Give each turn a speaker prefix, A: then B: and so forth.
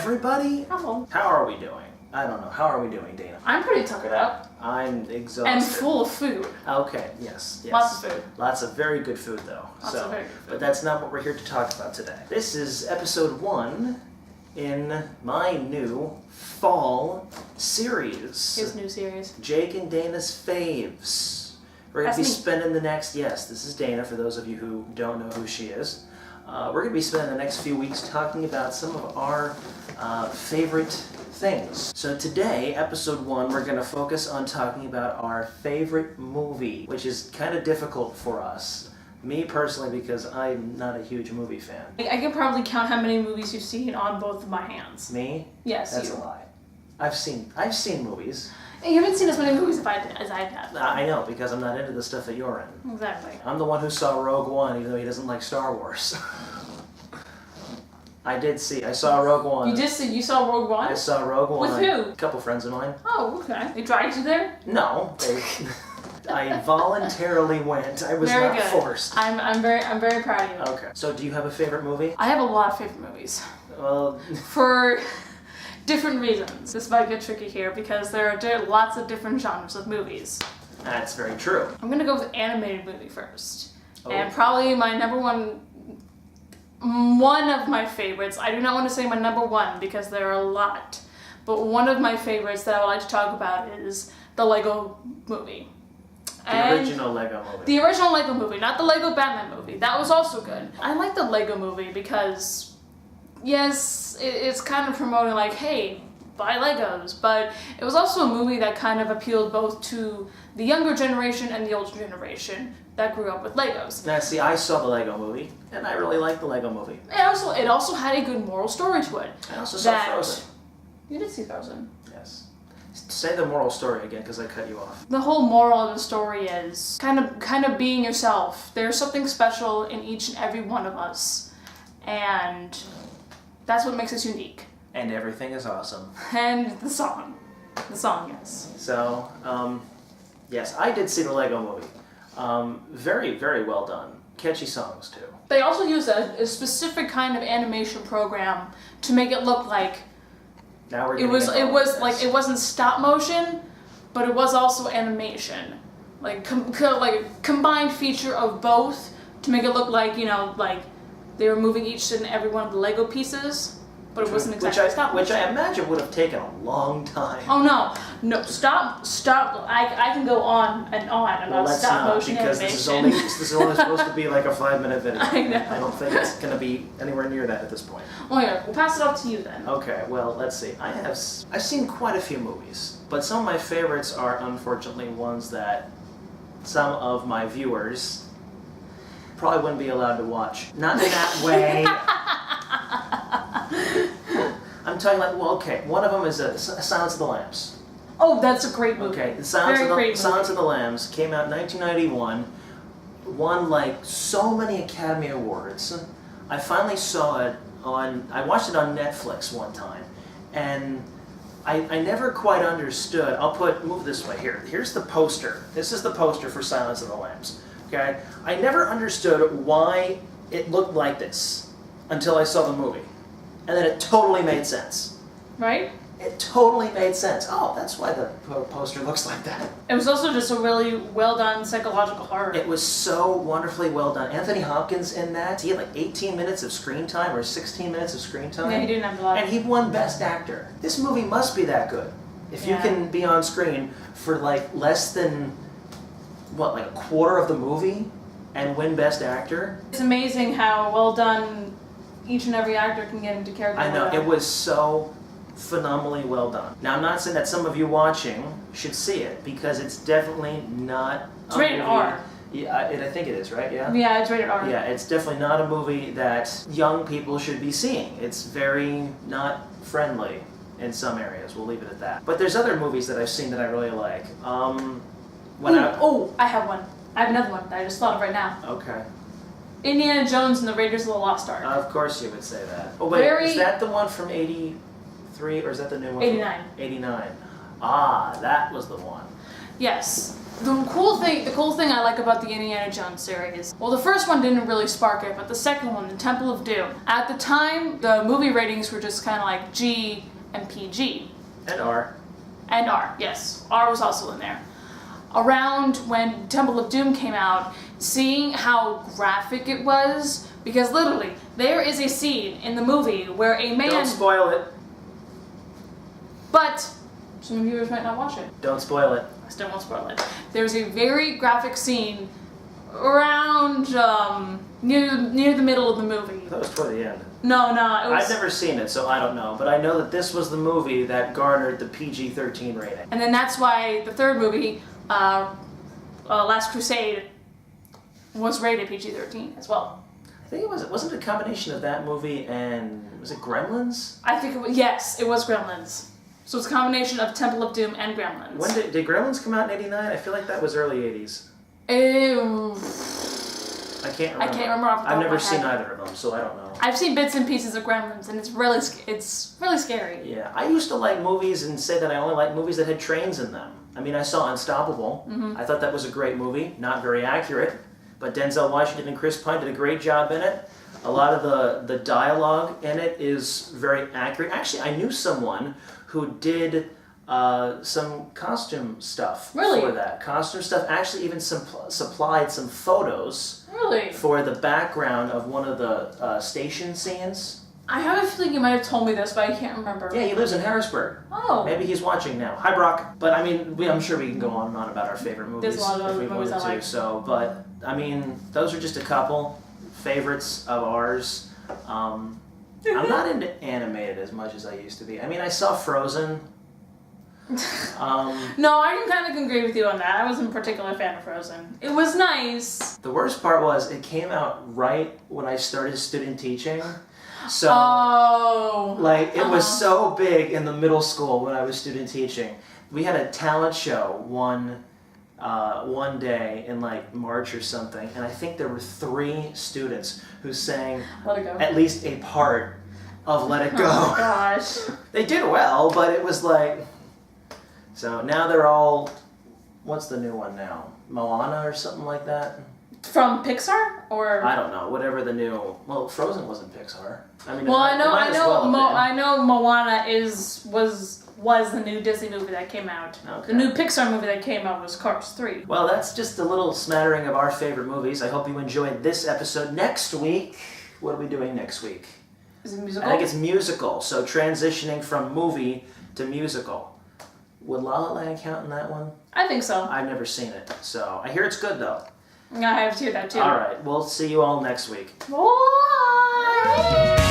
A: everybody.
B: Hello.
A: How are we doing? I don't know. How are we doing, Dana?
B: I'm pretty tuckered up.
A: I'm exhausted.
B: And full of food.
A: Okay, yes.
B: Lots of food.
A: Lots of very good food, though.
B: Lots of very good food.
A: But that's not what we're here to talk about today. This is episode 1 in my new fall series.
B: His new series.
A: Jake and Dana's Faves. We're going to be spending the next... Yes, this is Dana, for those of you who don't know who she is. We're going to be spending the next few weeks talking about some of our favorite things. So today, episode 1, we're going to focus on talking about our favorite movie, which is kind of difficult for us. Me personally, because I'm not a huge movie fan.
B: I can probably count how many movies you've seen on both of my hands.
A: Me?
B: Yes,
A: That's
B: you.
A: a lie. I've seen movies.
B: You haven't seen as many movies as I have.
A: I know, because I'm not into the stuff that you're in.
B: Exactly.
A: I'm the one who saw Rogue One, even though he doesn't like Star Wars. I saw Rogue One.
B: You saw Rogue One?
A: I saw Rogue One.
B: With who?
A: A couple friends of mine.
B: Oh, okay. They dragged you there?
A: No, I voluntarily went. I was
B: very
A: not
B: good.
A: forced.
B: I'm very proud of you.
A: Okay. So do you have a favorite movie?
B: I have a lot of favorite movies.
A: Well,
B: for different reasons. This might get tricky here because there are lots of different genres of movies.
A: That's very true.
B: I'm gonna go with animated movie first.
A: Oh.
B: And probably my number one of my favorites. I do not want to say my number one because there are a lot. But one of my favorites that I would like to talk about is the Lego movie.
A: The original Lego movie.
B: The original Lego movie, not the Lego Batman movie. That was also good. I like the Lego movie because, yes, it's kind of promoting like, hey, buy Legos. But it was also a movie that kind of appealed both to the younger generation and the older generation that grew up with Legos.
A: Now, see, I saw the Lego movie, and I really liked the Lego movie.
B: It also had a good moral story to it.
A: I also saw Frozen.
B: You did see Frozen.
A: Yes. Say the moral story again, because I cut you off.
B: The whole moral of the story is kind of being yourself. There's something special in each and every one of us, and that's what makes us unique.
A: And everything is awesome.
B: And the song, yes.
A: So, yes, I did see the Lego movie. Very, very well done. Catchy songs too.
B: They also used a specific kind of animation program to make it look like it wasn't stop motion, but it was also animation, like combined feature of both to make it look like like they were moving each and every one of the Lego pieces, but it wasn't exactly stop motion.
A: Which I imagine would have taken a long time.
B: Oh no, stop! I can go on and on about stop motion
A: because
B: animation.
A: This is only supposed to be like a 5-minute video.
B: I know.
A: I don't think it's going to be anywhere near that at this point.
B: Oh yeah, we'll pass it off to you then.
A: Okay, well, let's see. I've seen quite a few movies, but some of my favorites are unfortunately ones that some of my viewers probably wouldn't be allowed to watch. Not in that way. I'm talking like, well, okay, one of them is Silence of the Lambs.
B: Oh, that's a great movie.
A: Okay, Silence of the Lambs came out in 1991, won like so many Academy Awards. I finally saw it I watched it on Netflix one time, and I never quite understood. Move this way here. Here's the poster. This is the poster for Silence of the Lambs. Okay? I never understood why it looked like this until I saw the movie. And then it totally made sense.
B: Right?
A: It totally made sense. Oh, that's why the poster looks like that.
B: It was also just a really well done psychological horror.
A: It was so wonderfully well done. Anthony Hopkins in that. He had like 18 minutes of screen time or 16 minutes of screen time.
B: Yeah, he didn't have a lot.
A: And he won Best Actor. This movie must be that good. If you can be on screen for like less than, like a quarter of the movie and win Best Actor.
B: It's amazing how well done each and every actor can get into character.
A: I know, it was so phenomenally well done. Now, I'm not saying that some of you watching should see it, because it's definitely not
B: It's rated R.
A: Yeah, I think it is, right? Yeah?
B: Yeah, it's rated R.
A: Yeah, it's definitely not a movie that young people should be seeing. It's very not friendly in some areas, we'll leave it at that. But there's other movies that I've seen that I really like.
B: I have one. I have another one that I just thought of right now.
A: Okay.
B: Indiana Jones and the Raiders of the Lost Ark.
A: Of course you would say that. Oh wait, is that the one from 83 or is that the new one?
B: 89.
A: 89. Ah, that was the one.
B: Yes. The cool thing I like about the Indiana Jones series, well, the first one didn't really spark it, but the second one, the Temple of Doom, at the time, the movie ratings were just kind of like G and PG.
A: And R.
B: And R, yes. R was also in there. Around when Temple of Doom came out, seeing how graphic it was, because literally, there is a scene in the movie where a man...
A: Don't spoil it.
B: But some viewers might not watch it.
A: Don't spoil it.
B: I still won't spoil it. There's a very graphic scene around near the middle of the movie.
A: That was toward the end.
B: No, it was...
A: I've never seen it, so I don't know. But I know that this was the movie that garnered the PG-13 rating.
B: And then that's why the third movie, Last Crusade, was rated PG-13 as well.
A: I think wasn't it a combination of that movie and, was it Gremlins?
B: I think yes, it was Gremlins. So it's a combination of Temple of Doom and Gremlins.
A: When did Gremlins come out in '89? I feel like that was early '80s. I can't remember.
B: Off the top of my head.
A: I've never seen either of them, so I don't know.
B: I've seen bits and pieces of Gremlins, and it's really scary.
A: Yeah, I used to like movies and say that I only like movies that had trains in them. I mean, I saw Unstoppable.
B: Mm-hmm.
A: I thought that was a great movie, not very accurate, but Denzel Washington and Chris Pine did a great job in it. A lot of the dialogue in it is very accurate. Actually, I knew someone who did some costume stuff for that. Costume stuff, actually even supplied some photos for the background of one of the station scenes.
B: I have a feeling you might have told me this, but I can't remember.
A: Yeah, he lives in Harrisburg.
B: Oh.
A: Maybe he's watching now. Hi, Brock. But I mean, I'm sure we can go on and on about our favorite movies.
B: There's a lot of other movies I like.
A: So, but I mean, those are just a couple favorites of ours. I'm not into animated as much as I used to be. I mean, I saw Frozen.
B: No, I can kind of agree with you on that. I wasn't a particular fan of Frozen. It was nice.
A: The worst part was it came out right when I started student teaching. So, it was so big in the middle school when I was student teaching. We had a talent show one day in like March or something, and I think there were 3 students who sang at least a part of Let It Go.
B: Oh my gosh.
A: They did well, but it was like... So now they're all... What's the new one now? Moana or something like that?
B: From Pixar, or
A: I don't know. Whatever the new. Well, Frozen wasn't Pixar. I mean,
B: I know Moana was the new Disney movie that came out.
A: Okay.
B: The new Pixar movie that came out was Cars 3.
A: Well, that's just a little smattering of our favorite movies. I hope you enjoyed this episode. Next week, what are we doing next week?
B: Is it musical?
A: I think it's musical. So transitioning from movie to musical. Would La La Land count in that one?
B: I think so.
A: I've never seen it, so I hear it's good though.
B: I have to hear that too.
A: All right, we'll see you all next week.
B: Bye.